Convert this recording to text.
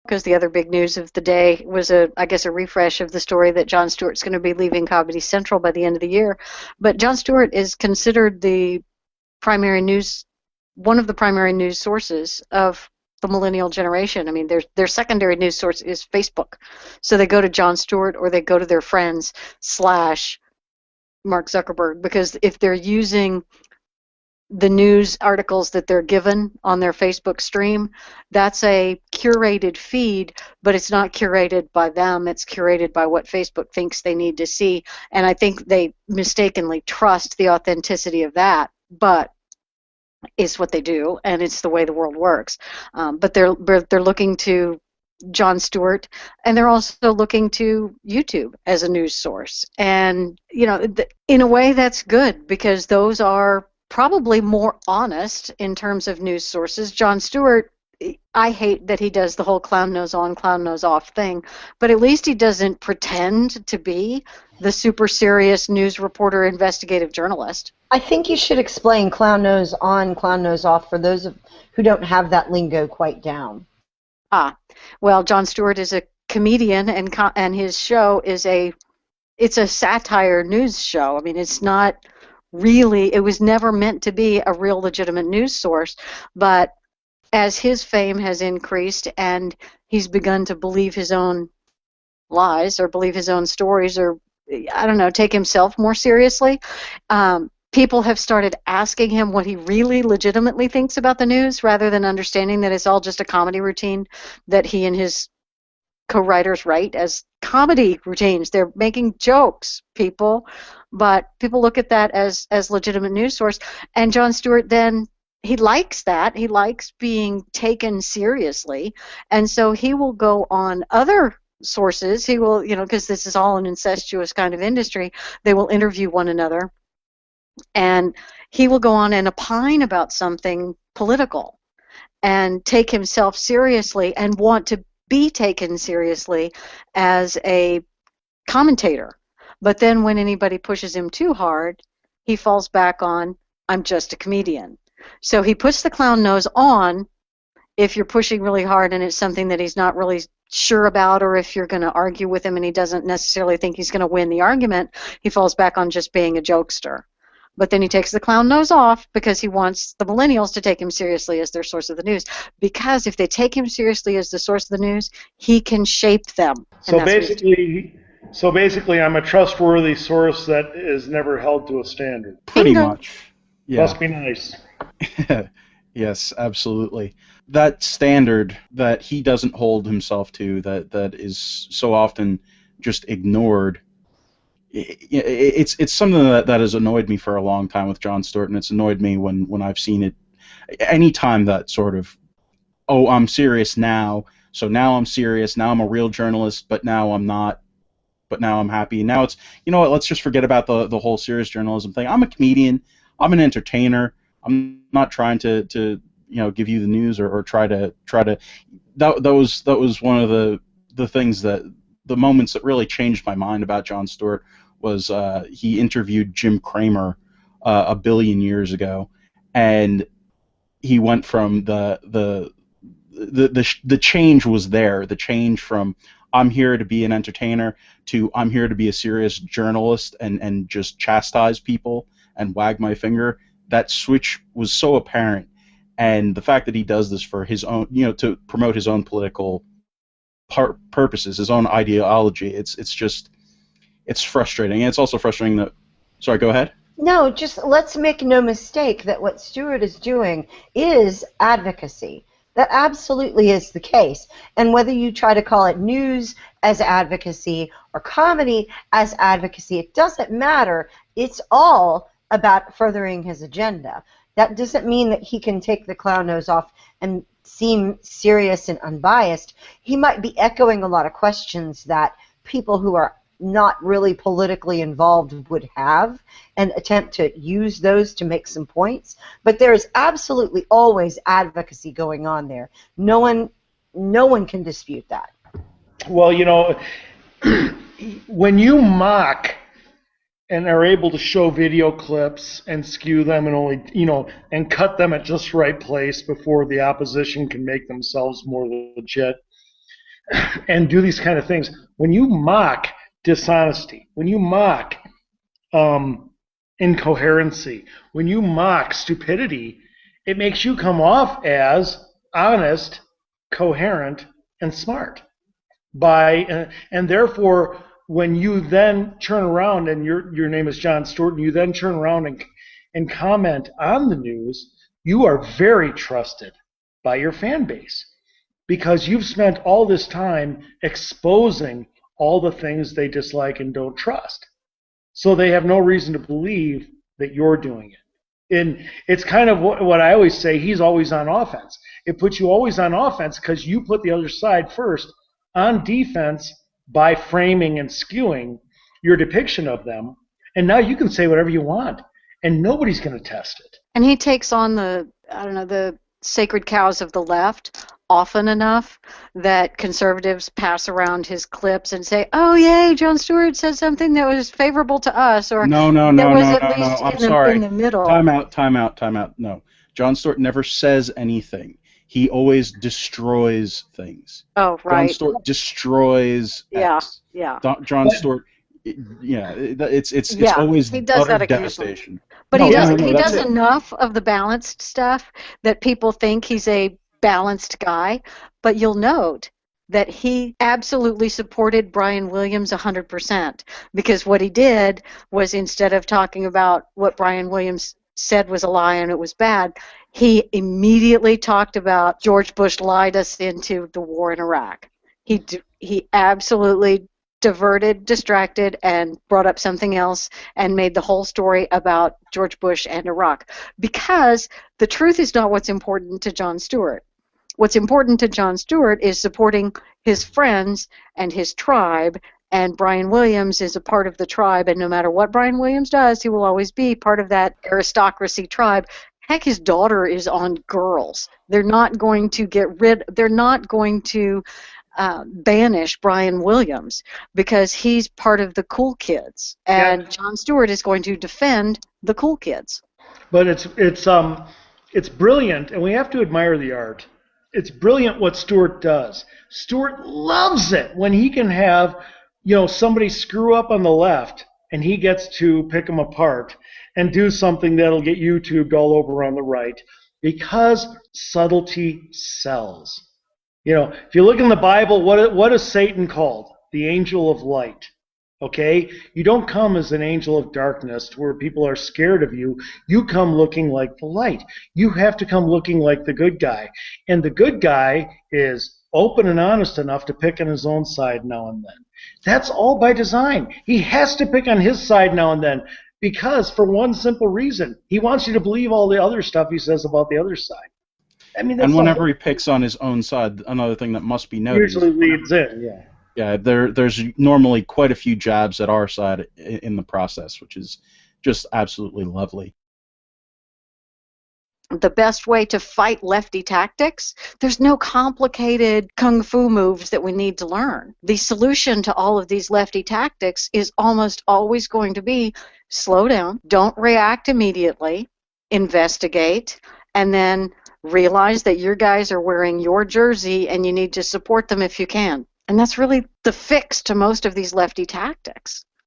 because the other big news of the day was I guess, a refresh of the story that Jon Stewart's going to be leaving Comedy Central by the end of the year. But Jon Stewart is considered primary news, one of the primary news sources of the millennial generation. I mean, their secondary news source is Facebook. So they go to Jon Stewart or they go to their friends slash Mark Zuckerberg, because if they're using the news articles that they're given on their Facebook stream, that's a curated feed, but it's not curated by them. It's curated by what Facebook thinks they need to see. And I think they mistakenly trust the authenticity of that, but it's what they do, and it's the way the world works. But they're looking to Jon Stewart, and they're also looking to YouTube as a news source. And, in a way that's good, because those are probably more honest in terms of news sources. Jon Stewart, I hate that he does the whole clown nose on, clown nose off thing, but at least he doesn't pretend to be the super serious news reporter, investigative journalist. I think you should explain clown nose on, clown nose off for those who don't have that lingo quite down. Well, Jon Stewart is a comedian, and his show is it's a satire news show. I mean, it's not really, it was never meant to be a real legitimate news source, but as his fame has increased and he's begun to believe his own lies or believe his own stories, or I don't know, take himself more seriously, people have started asking him what he really legitimately thinks about the news, rather than understanding that it's all just a comedy routine that he and his co-writers write as comedy routines. They're making jokes, people, but people look at that as legitimate news source. And Jon Stewart then, he likes that. He likes being taken seriously, and so he will go on other sources. He will, because this is all an incestuous kind of industry, they will interview one another, and he will go on and opine about something political and take himself seriously and want to be taken seriously as a commentator. But then when anybody pushes him too hard, he falls back on, I'm just a comedian. So he puts the clown nose on if you're pushing really hard and it's something that he's not really sure about, or if you're going to argue with him and he doesn't necessarily think he's going to win the argument, he falls back on just being a jokester. But then he takes the clown nose off because he wants the millennials to take him seriously as their source of the news. Because if they take him seriously as the source of the news, he can shape them. So basically, I'm a trustworthy source that is never held to a standard. Pretty much. Yeah. Must be nice. Yes, absolutely. That standard that he doesn't hold himself to, that is so often just ignored. It's something that has annoyed me for a long time with Jon Stewart, and it's annoyed me when I've seen it. Anytime that sort of, oh, I'm serious now, so now I'm serious, now I'm a real journalist, but now I'm not, but now I'm happy. Now it's, you know what, let's just forget about the whole serious journalism thing. I'm a comedian, I'm an entertainer, I'm not trying to give you the news or try to that was one of the things that, the moments that really changed my mind about Jon Stewart was he interviewed Jim Cramer a billion years ago, and he went from the change was there. The change from I'm here to be an entertainer to I'm here to be a serious journalist and just chastise people and wag my finger. That switch was so apparent, and the fact that he does this for his own, to promote his own political purposes, his own ideology, it's frustrating. And it's also frustrating that, sorry, go ahead. No, just let's make no mistake that what Stewart is doing is advocacy. That absolutely is the case. And whether you try to call it news as advocacy or comedy as advocacy, it doesn't matter. It's all about furthering his agenda. That doesn't mean that he can take the clown nose off and seem serious and unbiased. He might be echoing a lot of questions that people who are not really politically involved would have, and attempt to use those to make some points. But there is absolutely always advocacy going on there. No one can dispute that. Well, when you mock and are able to show video clips and skew them and only, and cut them at just the right place before the opposition can make themselves more legit, and do these kind of things. When you mock dishonesty, when you mock incoherency, when you mock stupidity, it makes you come off as honest, coherent, and smart. And therefore, when you then turn around and your name is Jon Stewart, and you then turn around and comment on the news, you are very trusted by your fan base because you've spent all this time exposing all the things they dislike and don't trust. So they have no reason to believe that you're doing it. And it's kind of what I always say, he's always on offense. It puts you always on offense because you put the other side first on defense by framing and skewing your depiction of them. And now you can say whatever you want, and nobody's going to test it. And he takes on the sacred cows of the left often enough that conservatives pass around his clips and say, "Oh, yay, Jon Stewart said something that was favorable to us," or No. I'm sorry. In the middle. Time out. No. Jon Stewart never says anything. He always destroys things. Oh, right. Jon Stewart destroys X. Yeah. Jon Stewart, it's always he does utter that devastation. But he does it. enough of the balanced stuff that people think he's a balanced guy. But you'll note that he absolutely supported Brian Williams 100%, because what he did was, instead of talking about what Brian Williams said was a lie and it was bad, he immediately talked about George Bush lied us into the war in Iraq. He absolutely diverted, distracted, and brought up something else and made the whole story about George Bush and Iraq, because the truth is not what's important to Jon Stewart. What's important to Jon Stewart is supporting his friends and his tribe, and Brian Williams is a part of the tribe, and no matter what Brian Williams does, he will always be part of that aristocracy tribe. Heck, his daughter is on Girls. They're not going to banish Brian Williams because he's part of the cool kids, and Jon Stewart is going to defend the cool kids. But it's brilliant, and we have to admire the art. It's brilliant what Stewart does. Stewart loves it when he can have, somebody screw up on the left, and he gets to pick them apart and do something that'll get YouTubed all over on the right, because subtlety sells. If you look in the Bible, what is Satan called? The angel of light. Okay? You don't come as an angel of darkness to where people are scared of you. You come looking like the light. You have to come looking like the good guy. And the good guy is open and honest enough to pick on his own side now and then. That's all by design. He has to pick on his side now and then because, for one simple reason, he wants you to believe all the other stuff he says about the other side. And whenever he picks on his own side, another thing that must be noted usually leads in, yeah. Yeah, there's normally quite a few jabs at our side in the process, which is just absolutely lovely. The best way to fight lefty tactics, there's no complicated kung fu moves that we need to learn. The solution to all of these lefty tactics is almost always going to be slow down, don't react immediately, investigate, and then realize that your guys are wearing your jersey and you need to support them if you can. And that's really the fix to most of these lefty tactics.